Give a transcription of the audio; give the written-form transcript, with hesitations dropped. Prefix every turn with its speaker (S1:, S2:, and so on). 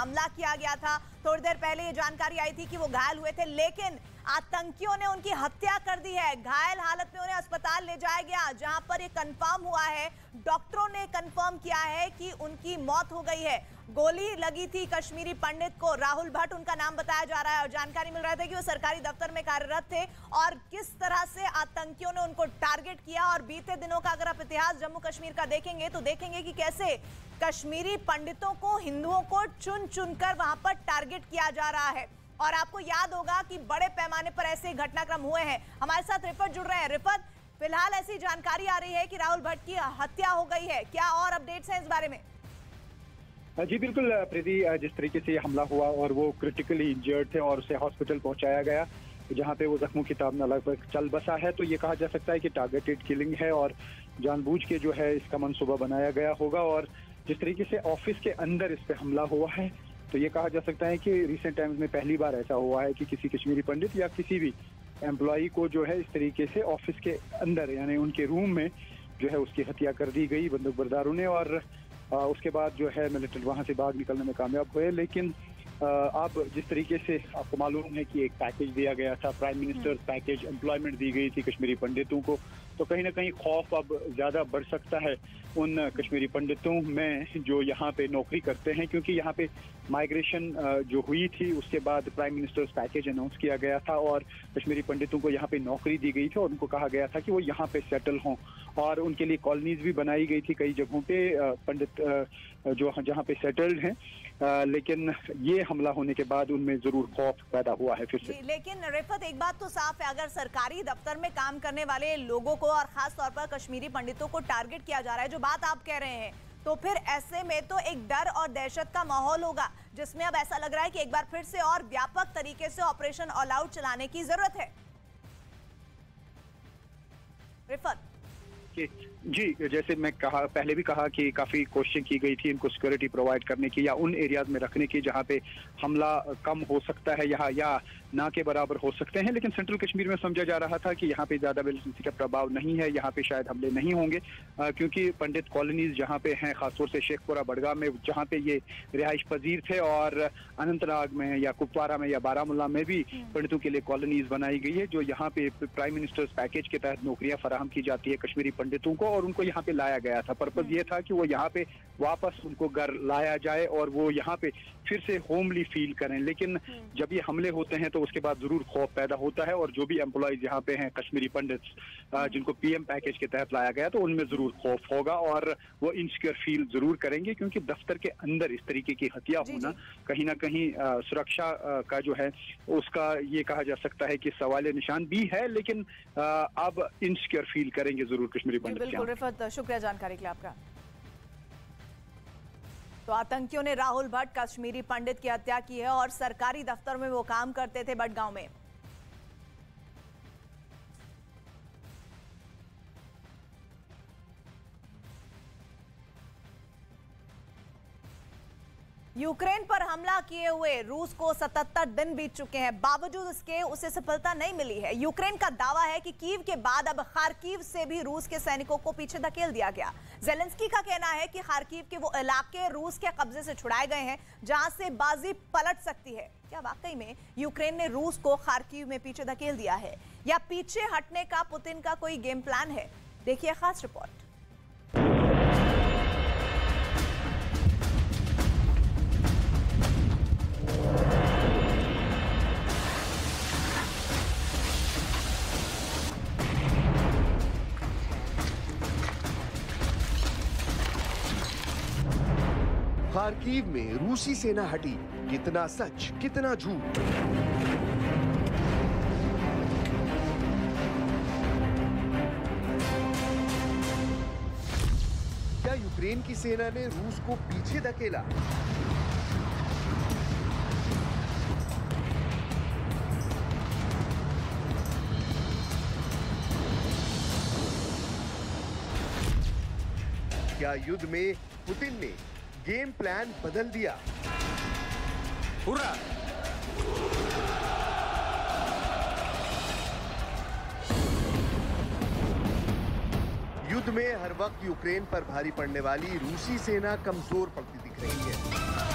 S1: हमला किया गया था। थोड़ी देर पहले ये जानकारी आई थी कि वो घायल हुए थे, लेकिन आतंकियों ने उनकी हत्या कर दी है। घायल हालत में उन्हें अस्पताल ले जाया गया, जहां पर ये कंफर्म हुआ है, डॉक्टरों ने कंफर्म किया है कि उनकी मौत हो गई है। गोली लगी थी कश्मीरी पंडित को, राहुल भट्ट उनका नाम बताया जा रहा है, और जानकारी मिल रहा था कि वो सरकारी दफ्तर में कार्यरत थे और किस तरह से आतंकियों ने उनको टारगेट किया। और बीते दिनों का अगर आप इतिहास जम्मू कश्मीर का देखेंगे तो देखेंगे कि कैसे कश्मीरी पंडितों को, हिंदुओं को चुन चुनकर वहां पर टारगेट किया जा रहा है। और आपको याद होगा कि बड़े पैमाने पर ऐसे घटनाक्रम हुए हैं। हमारे साथ रिफत जुड़ रहे हैं। रिफत, फिलहाल ऐसी जानकारी आ रही है कि राहुल भट्ट की हत्या हो गई है, क्या और अपडेट्स हैं इस बारे में?
S2: जी बिल्कुल प्रीति, जिस तरीके से हमला हुआ और वो क्रिटिकली इंजर्ड थे और उसे हॉस्पिटल पहुंचाया गया, जहां पे वो जख्मों की ताब लगभग चल बसा है, तो ये कहा जा सकता है कि टारगेटेड किलिंग है और जानबूझ के जो है इसका मंसूबा बनाया गया होगा। और जिस तरीके से ऑफिस के अंदर इस पे हमला हुआ है, तो ये कहा जा सकता है कि रिसेंट टाइम्स में पहली बार ऐसा हुआ है कि किसी कश्मीरी पंडित या किसी भी एम्प्लॉई को जो है इस तरीके से ऑफिस के अंदर यानी उनके रूम में जो है उसकी हत्या कर दी गई बंदूक बरदारों ने। और उसके बाद जो है मिलिटेंट वहां से भाग निकलने में कामयाब हुए। लेकिन अब जिस तरीके से आपको मालूम है कि एक पैकेज दिया गया था, प्राइम मिनिस्टर पैकेज, एम्प्लॉयमेंट दी गई थी कश्मीरी पंडितों को, तो कहीं ना कहीं खौफ अब ज्यादा बढ़ सकता है उन कश्मीरी पंडितों में जो यहाँ पे नौकरी करते हैं, क्योंकि यहाँ पे माइग्रेशन जो हुई थी उसके बाद प्राइम मिनिस्टर्स पैकेज अनाउंस किया गया था और कश्मीरी पंडितों को यहाँ पे नौकरी दी गई थी और उनको कहा गया था कि वो यहाँ पे सेटल हों, और उनके लिए कॉलोनीज भी बनाई गई थी कई जगहों पे पंडित जो जहाँ पे सेटल्ड हैं। लेकिन ये हमला होने के बाद उनमें जरूर खौफ पैदा हुआ है फिर से।
S1: लेकिन रिफत, एक बात तो साफ है, अगर सरकारी दफ्तर में काम करने वाले लोगों को और खास तौर पर कश्मीरी पंडितों को टारगेट किया जा रहा है, जो बात आप कह रहे हैं, तो फिर ऐसे में तो एक डर और दहशत का माहौल होगा, जिसमें अब ऐसा लग रहा है कि एक बार फिर से और व्यापक तरीके से ऑपरेशन ऑल आउट चलाने की जरूरत है। रिफत
S2: जी, जैसे मैं पहले भी कहा कि काफी कोशिश की गई थी इनको सिक्योरिटी प्रोवाइड करने की या उन एरियाज में रखने की जहां पे हमला कम हो सकता है यहाँ या ना के बराबर हो सकते हैं। लेकिन सेंट्रल कश्मीर में समझा जा रहा था कि यहाँ पे ज्यादा मिलिटेंसी का प्रभाव नहीं है, यहाँ पे शायद हमले नहीं होंगे, क्योंकि पंडित कॉलोनीज जहाँ पे हैं, खासतौर से शेखपुरा बडगाम में जहाँ पे ये रिहाइश पजीर थे, और अनंतनाग में या कुपवारा में या बारामूला में भी पंडितों के लिए कॉलोनीज बनाई गई है, जो यहाँ पे प्राइम मिनिस्टर्स पैकेज के तहत नौकरियां फराहम की जाती है कश्मीरी पंडितों को, और उनको यहाँ पे लाया गया था। पर्पज ये था कि वो यहाँ पे वापस उनको घर लाया जाए और वो यहाँ पे फिर से होमली फील करें। लेकिन जब ये हमले होते हैं तो उसके बाद जरूर खौफ पैदा होता है, और जो भी एम्प्लॉयज यहाँ पे हैं कश्मीरी पंडित्स जिनको पीएम पैकेज के तहत लाया गया, तो उनमें जरूर खौफ होगा और वो इनसिक्योर फील जरूर करेंगे, क्योंकि दफ्तर के अंदर इस तरीके की हत्या होना कहीं ना कहीं सुरक्षा का जो है उसका ये कहा जा सकता है कि सवाल निशान भी है। लेकिन अब इनसिक्योर फील करेंगे जरूर कश्मीरी पंडित।
S1: बिल्कुल रिफत, शुक्रिया जानकारी के लिए आपका। तो आतंकियों ने राहुल भट्ट कश्मीरी पंडित की हत्या की है और सरकारी दफ्तर में वो काम करते थे बडगांव में। यूक्रेन पर हमला किए हुए रूस को 77 दिन बीत चुके हैं, बावजूद इसके उसे सफलता नहीं मिली है। यूक्रेन का दावा है कि कीव के बाद अब खार्किव से भी रूस के सैनिकों को पीछे धकेल दिया गया। ज़ेलेंस्की का कहना है कि खार्किव के वो इलाके रूस के कब्जे से छुड़ाए गए हैं जहां से बाजी पलट सकती है। क्या वाकई में यूक्रेन ने रूस को खार्किव में पीछे धकेल दिया है, या पीछे हटने का पुतिन का कोई गेम प्लान है? देखिए खास रिपोर्ट।
S3: खार्किव में रूसी सेना हटी, कितना सच कितना झूठ। क्या यूक्रेन की सेना ने रूस को पीछे धकेला? क्या युद्ध में पुतिन ने गेम प्लान बदल दिया?
S4: हुर्रा!
S3: युद्ध में हर वक्त यूक्रेन पर भारी पड़ने वाली रूसी सेना कमजोर पड़ती दिख रही है।